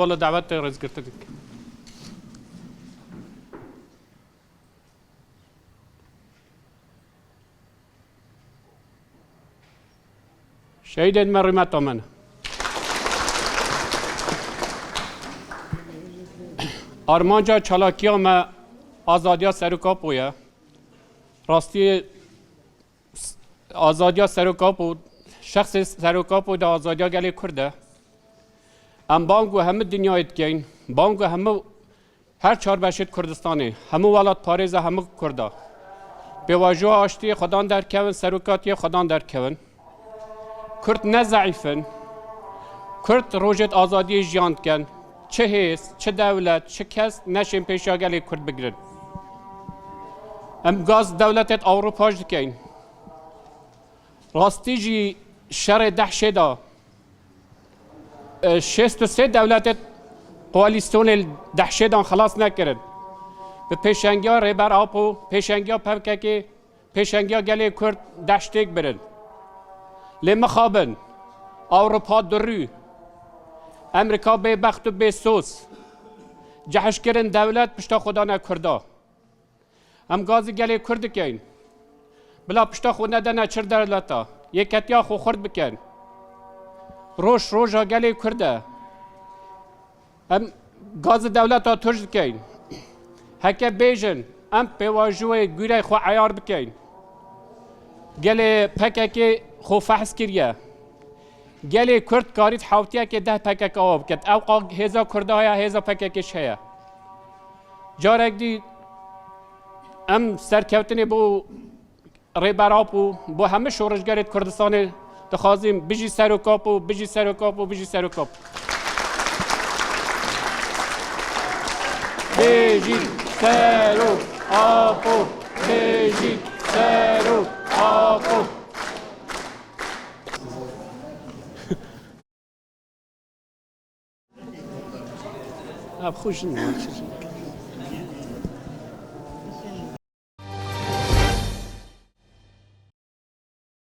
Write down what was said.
والا دعوت رز کرده شهید مرمت آمن آرمانجا چالاکیا ما آزادیا سرکاپویا راستی آزادیا سرکاپو شخص سرکاپو دا آزادیا گلی کرده ام بانگو همه دنیا اتگین بانگو همه هر چهار بشید کردستانی همه ولات پاریزه همه کرده به واجو آشتی خدان در کون سرکاتی خدان در کون کرد نه ضعیفن کرد روجت آزادی جیاند کن چه حیث چه دولت چه کس نشین پیشا گلی کرد بگرن ام گاز دولتت اروپاش دکین راستی جی شر دحشه دا 63 دولت قوالیسیون دحشه دان خلاص نکرد به پیشنگیا ریبر آپو پیشنگیا پوککی پیشنگیا گلی کرد دشتیک برن لمخابن اروپا درو امریکا به بخت و به سوس جهش کردن دولت پشتا خدا نکردا هم گازی گلی کرد کین بلا پشتا خود ندن چر دولتا یکتیا خو خورد بکن روش روژا گلی کرده هم گاز دولت ها ترج کن هکه بیجن هم پیواجوه گوره خو عیار بکن گلی پکه که خو فحص کریه گلی کرد کارید حوتیه که 10 پکه آب کد اوقا هزا کرده های هزا پکه کش هیا جارک دی هم سرکوتنی بو ریبرابو با همه شورشگرت کردستان دخوازیم بجی سروکاپو بجی سروکاپو بجی سروکاپ بجی سروکاپو بجی سروکاپو اب خوش نمید